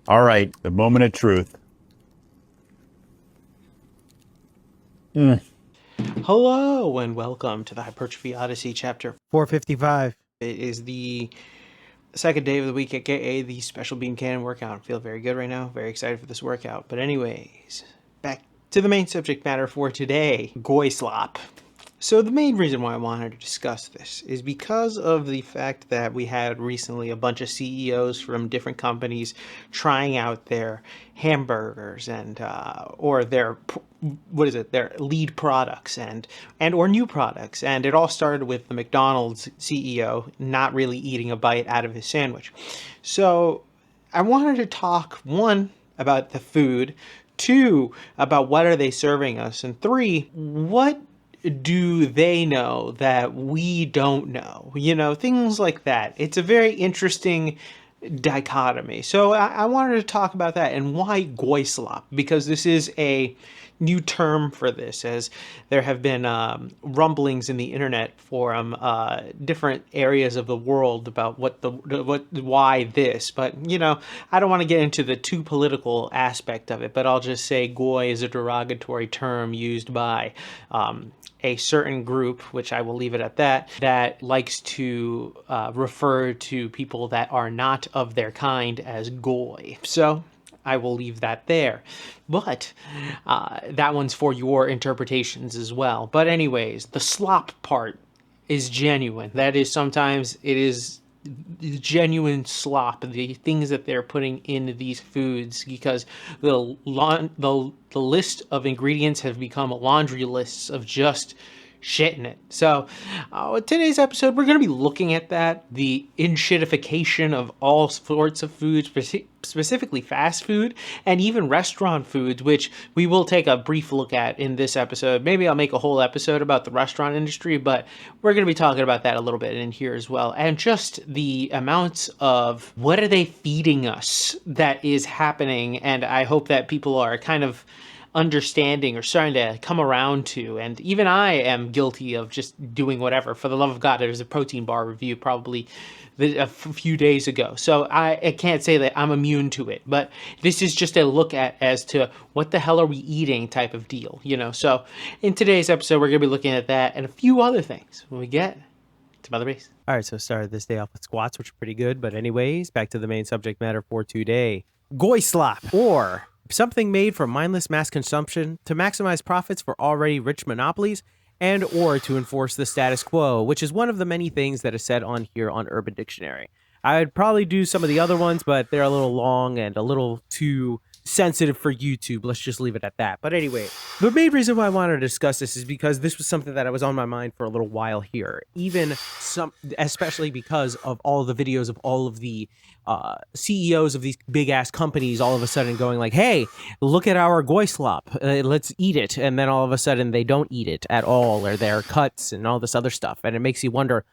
All right, the moment of truth. Hello and welcome to the Hypertrophy Odyssey chapter 455. It is the second day of the week, aka the special beam cannon workout. I feel very good right now, very excited for this workout. But anyways, back to the main subject matter for today, Goyslop. So the main reason why I wanted to discuss this is because of the fact that we had recently a bunch of CEOs from different companies trying out their hamburgers and or their lead products and or new products, and it all started with the McDonald's CEO not really eating a bite out of his sandwich. So I wanted to talk, one, about the food, two, about what are they serving us, and three, what do they know that we don't know? You know, things like that. It's a very interesting dichotomy. So I wanted to talk about that and why Goyslop, because this is a new term for this, as there have been rumblings in the internet for different areas of the world about why this. But you know, I don't want to get into the too political aspect of it. But I'll just say goy is a derogatory term used by a certain group, which I will leave it at that, that likes to refer to people that are not of their kind as goy. So I will leave that there. But that one's for your interpretations as well. But anyways, the slop part is genuine. That is, sometimes it is genuine slop, the things that they're putting in these foods, because the list of ingredients have become laundry lists of just shit in it. So today's episode, we're going to be looking at that, the in-shitification of all sorts of foods, specifically fast food and even restaurant foods, which we will take a brief look at in this episode. Maybe I'll make a whole episode about the restaurant industry, but we're going to be talking about that a little bit in here as well. And just the amounts of what are they feeding us that is happening. And I hope that people are kind of understanding or starting to come around to, and even I am guilty of just doing whatever. For the love of God, there's a protein bar review probably a few days ago, so I can't say that I'm immune to it, but this is just a look at as to what the hell are we eating type of deal, you know. So in today's episode, we're going to be looking at that and a few other things when we get to Mother Base. All right, so started this day off with squats, which are pretty good. But anyways, back to the main subject matter for today. Goyslop, or something made for mindless mass consumption to maximize profits for already rich monopolies and or to enforce the status quo, which is one of the many things that is said on here on Urban Dictionary. I would probably do some of the other ones, but they're a little long and a little too sensitive for YouTube. Let's just leave it at that. But anyway, the main reason why I wanted to discuss this is because this was something that was on my mind for a little while here. Especially because of all the videos of all of the CEOs of these big ass companies all of a sudden going like, hey, look at our Goyslop, let's eat it. And then all of a sudden they don't eat it at all, or their cuts and all this other stuff. And it makes you wonder,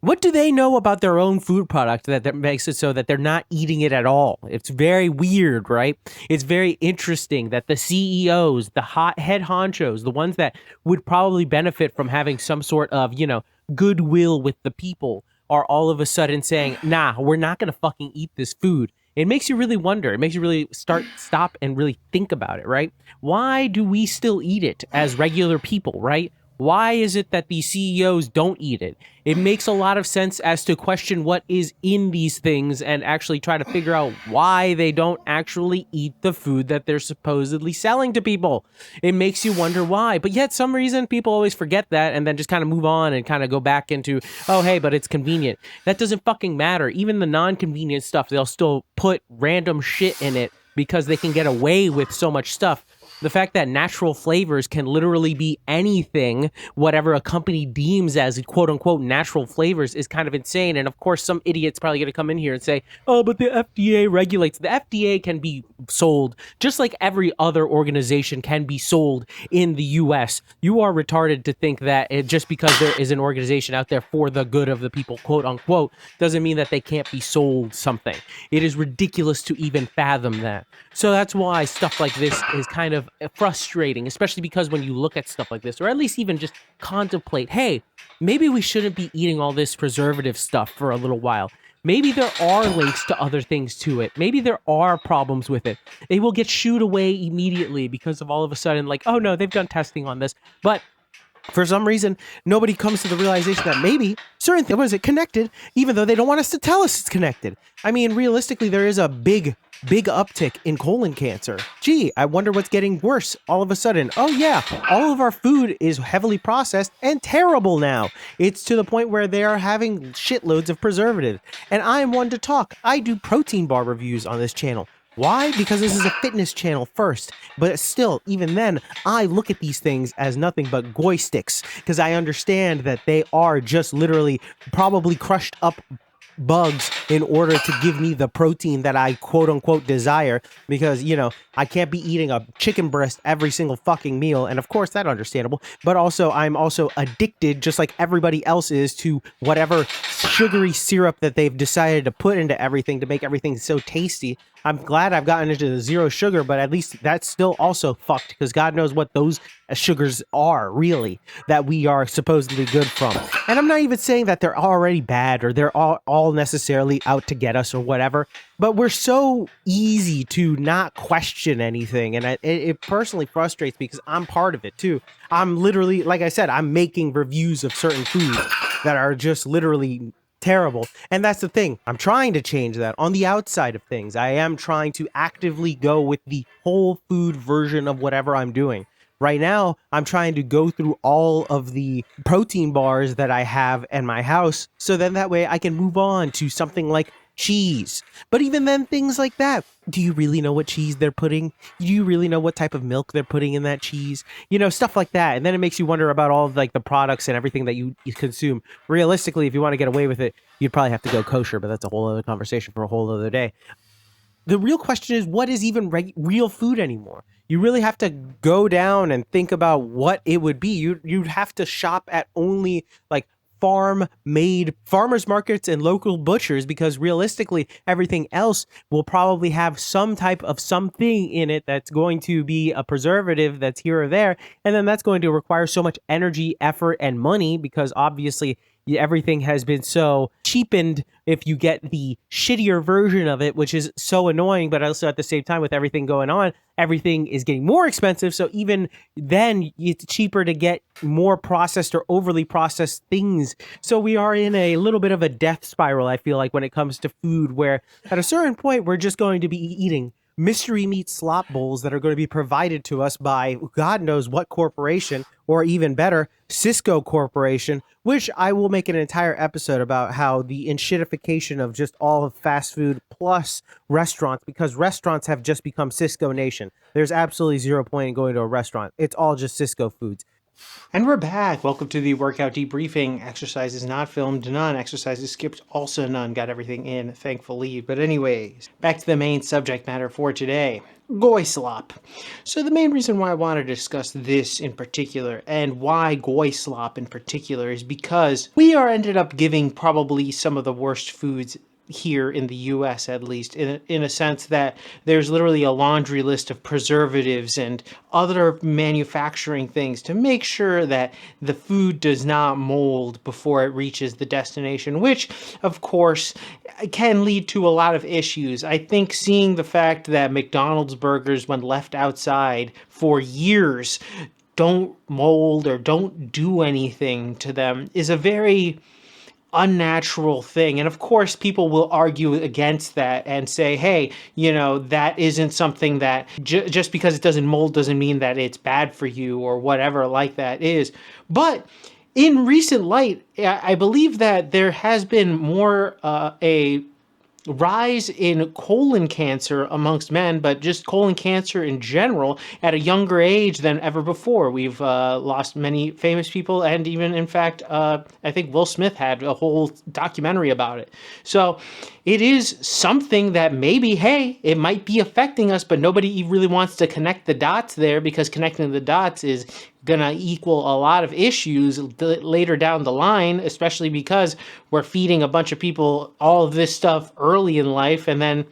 what do they know about their own food product that makes it so that they're not eating it at all? It's very weird, right? It's very interesting that the CEOs, the head honchos, the ones that would probably benefit from having some sort of, you know, goodwill with the people, are all of a sudden saying, nah, we're not going to fucking eat this food. It makes you really wonder. It makes you really stop and really think about it, right? Why do we still eat it as regular people, right? Why is it that these CEOs don't eat it? It makes a lot of sense as to question what is in these things and actually try to figure out why they don't actually eat the food that they're supposedly selling to people. It makes you wonder why. But yet, some reason, people always forget that and then just kind of move on and kind of go back into, oh, hey, but it's convenient. That doesn't fucking matter. Even the non-convenient stuff, they'll still put random shit in it because they can get away with so much stuff. The fact that natural flavors can literally be anything, whatever a company deems as quote unquote natural flavors, is kind of insane. And of course, some idiot's probably going to come in here and say, oh, but the FDA regulates. The FDA can be sold just like every other organization can be sold in the US. You are retarded to think that just because there is an organization out there for the good of the people, quote unquote, doesn't mean that they can't be sold something. It is ridiculous to even fathom that. So that's why stuff like this is kind of frustrating, especially because when you look at stuff like this, or at least even just contemplate, hey, maybe we shouldn't be eating all this preservative stuff for a little while. Maybe there are links to other things to it. Maybe there are problems with it. They will get shooed away immediately because of all of a sudden, like, oh no, they've done testing on this. But for some reason, nobody comes to the realization that maybe certain things, was it connected, even though they don't want us to tell us it's connected. I mean, realistically, there is a big uptick in colon cancer. Gee, I wonder what's getting worse all of a sudden. Oh yeah, all of our food is heavily processed and terrible now. It's to the point where they are having shitloads of preservatives. And I am one to talk. I do protein bar reviews on this channel. Why? Because this is a fitness channel first. But still, even then, I look at these things as nothing but goy sticks, because I understand that they are just literally probably crushed up bugs in order to give me the protein that I quote unquote desire, because, you know, I can't be eating a chicken breast every single fucking meal. And of course, that's understandable. But also, I'm also addicted, just like everybody else is, to whatever sugary syrup that they've decided to put into everything to make everything so tasty. I'm glad I've gotten into the zero sugar, but at least that's still also fucked, because God knows what those sugars are, really, that we are supposedly good from. And I'm not even saying that they're already bad or they're all necessarily out to get us or whatever, but we're so easy to not question anything. And it personally frustrates me because I'm part of it too. I'm literally, like I said, I'm making reviews of certain foods that are just literally terrible. And that's the thing. I'm trying to change that on the outside of things. I am trying to actively go with the whole food version of whatever I'm doing. Right now, I'm trying to go through all of the protein bars that I have in my house, so then that way I can move on to something like cheese. But even then, things like that. Do you really know what cheese they're putting? Do you really know what type of milk they're putting in that cheese? You know, stuff like that. And then it makes you wonder about all of like the products and everything that you consume. Realistically, if you want to get away with it, you'd probably have to go kosher, but that's a whole other conversation for a whole other day. The real question is, what is even real food anymore? You really have to go down and think about what it would be. You'd have to shop at only like farm-made farmers markets and local butchers, because realistically, everything else will probably have some type of something in it that's going to be a preservative that's here or there, and then that's going to require so much energy, effort, and money, because obviously everything has been so cheapened if you get the shittier version of it, which is so annoying. But also at the same time, with everything going on, everything is getting more expensive. So even then, it's cheaper to get more processed or overly processed things. So we are in a little bit of a death spiral, I feel like, when it comes to food, where at a certain point, we're just going to be eating mystery meat slop bowls that are going to be provided to us by God knows what corporation, or even better, Cisco Corporation, which I will make an entire episode about how the enshittification of just all of fast food plus restaurants, because restaurants have just become Cisco Nation. There's absolutely zero point in going to a restaurant. It's all just Cisco foods. And we're back. Welcome to the workout debriefing. Exercises not filmed, none. Exercises skipped, also none. Got everything in, thankfully. But anyways, back to the main subject matter for today. Goyslop. So the main reason why I want to discuss this in particular, and why Goyslop in particular, is because we are ended up giving probably some of the worst foods here in the US, at least, in a sense that there's literally a laundry list of preservatives and other manufacturing things to make sure that the food does not mold before it reaches the destination, which of course can lead to a lot of issues. I think seeing the fact that McDonald's burgers, when left outside for years, don't mold or don't do anything to them is a very unnatural thing. And of course, people will argue against that and say, hey, you know, that isn't something that just because it doesn't mold doesn't mean that it's bad for you or whatever like that is. But in recent light, I believe that there has been more a rise in colon cancer amongst men, but just colon cancer in general at a younger age than ever before. We've lost many famous people, and even, in fact, I think Will Smith had a whole documentary about it. So it is something that maybe, hey, it might be affecting us, but nobody really wants to connect the dots there, because connecting the dots is going to equal a lot of issues later down the line, especially because we're feeding a bunch of people all of this stuff early in life, and then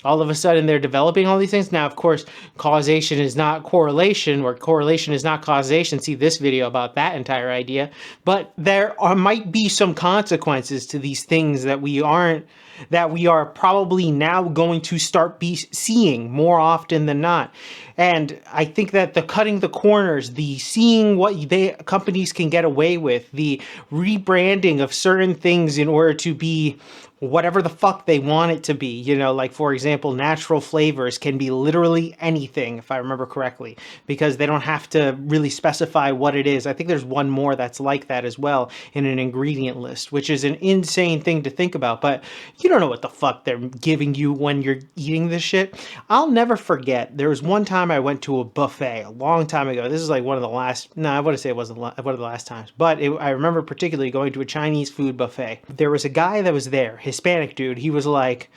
all of a sudden they're developing all these things. Now, of course, causation is not correlation, or correlation is not causation. See this video about that entire idea. But might be some consequences to these things that we are probably now going to start seeing more often than not. And I think that the cutting the corners, the seeing what companies can get away with, the rebranding of certain things in order to be whatever the fuck they want it to be, you know, like for example, natural flavors can be literally anything, if I remember correctly, because they don't have to really specify what it is. I think there's one more that's like that as well in an ingredient list, which is an insane thing to think about, but you don't know what the fuck they're giving you when you're eating this shit. I'll never forget, there was one time I went to a buffet a long time ago. This is like one of the last, no, I wouldn't say it wasn't one of the last times, but I remember particularly going to a Chinese food buffet. There was a guy that was there, Hispanic dude. He was like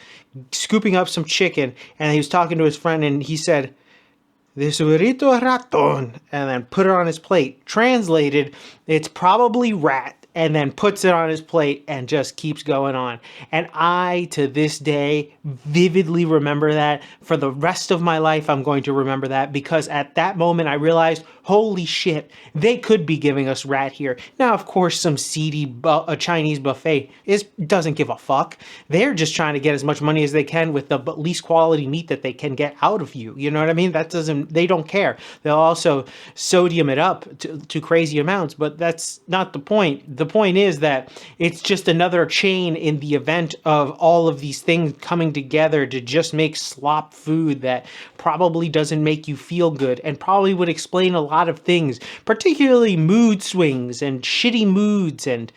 scooping up some chicken, and he was talking to his friend, and he said, "This burrito raton," and then put it on his plate. Translated, it's probably rat, and then puts it on his plate and just keeps going on. And I, to this day, vividly remember that. For the rest of my life, I'm going to remember that, because at that moment I realized, holy shit, they could be giving us rat here. Now, of course, some seedy Chinese buffet doesn't give a fuck. They're just trying to get as much money as they can with the least quality meat that they can get out of you. You know what I mean? They don't care. They'll also sodium it up to crazy amounts, but that's not the point. The point is that it's just another chain in the event of all of these things coming together to just make slop food that probably doesn't make you feel good, and probably would explain a lot of things, particularly mood swings and shitty moods, and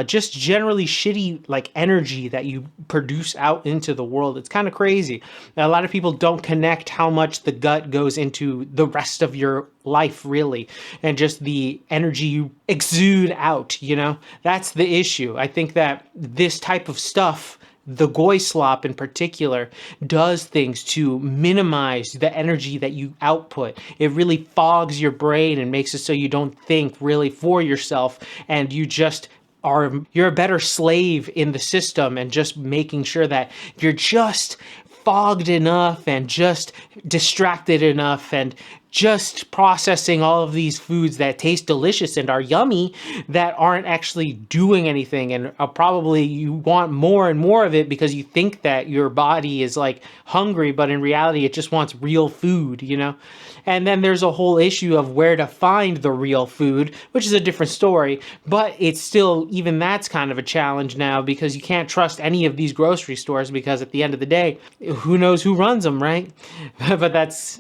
just generally shitty like energy that you produce out into the world. It's kind of crazy. Now, a lot of people don't connect how much the gut goes into the rest of your life, really, and just the energy you exude out, you know? That's the issue. I think that this type of stuff, the Goyslop in particular, does things to minimize the energy that you output. It really fogs your brain and makes it so you don't think really for yourself, and you're a better slave in the system, and just making sure that you're just fogged enough and just distracted enough and just processing all of these foods that taste delicious and are yummy that aren't actually doing anything, and probably you want more and more of it because you think that your body is like hungry, but in reality it just wants real food, you know? And then there's a whole issue of where to find the real food, which is a different story, but it's still, even that's kind of a challenge now, because you can't trust any of these grocery stores, because at the end of the day, who knows who runs them, right? But that's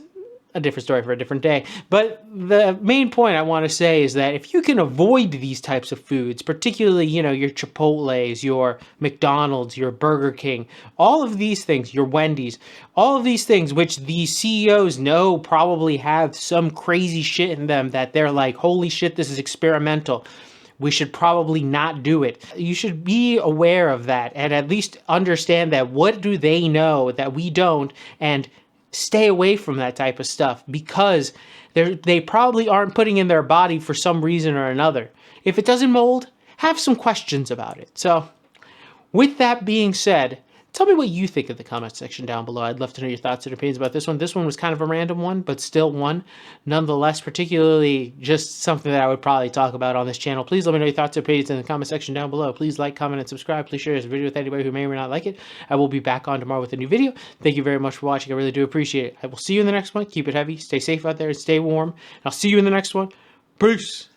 a different story for a different day. But the main point I want to say is that if you can avoid these types of foods, particularly, you know, your Chipotle's, your McDonald's, your Burger King, all of these things, your Wendy's, all of these things, which the CEOs know probably have some crazy shit in them that they're like, holy shit, this is experimental, we should probably not do it. You should be aware of that, and at least understand that what do they know that we don't, and stay away from that type of stuff, because they probably aren't putting in their body for some reason or another. If it doesn't mold, have some questions about it. So with that being said, tell me what you think in the comment section down below. I'd love to know your thoughts and opinions about this one. This one was kind of a random one, but still one. Nonetheless, particularly just something that I would probably talk about on this channel. Please let me know your thoughts and opinions in the comment section down below. Please like, comment, and subscribe. Please share this video with anybody who may or may not like it. I will be back on tomorrow with a new video. Thank you very much for watching. I really do appreciate it. I will see you in the next one. Keep it heavy. Stay safe out there and stay warm. I'll see you in the next one. Peace.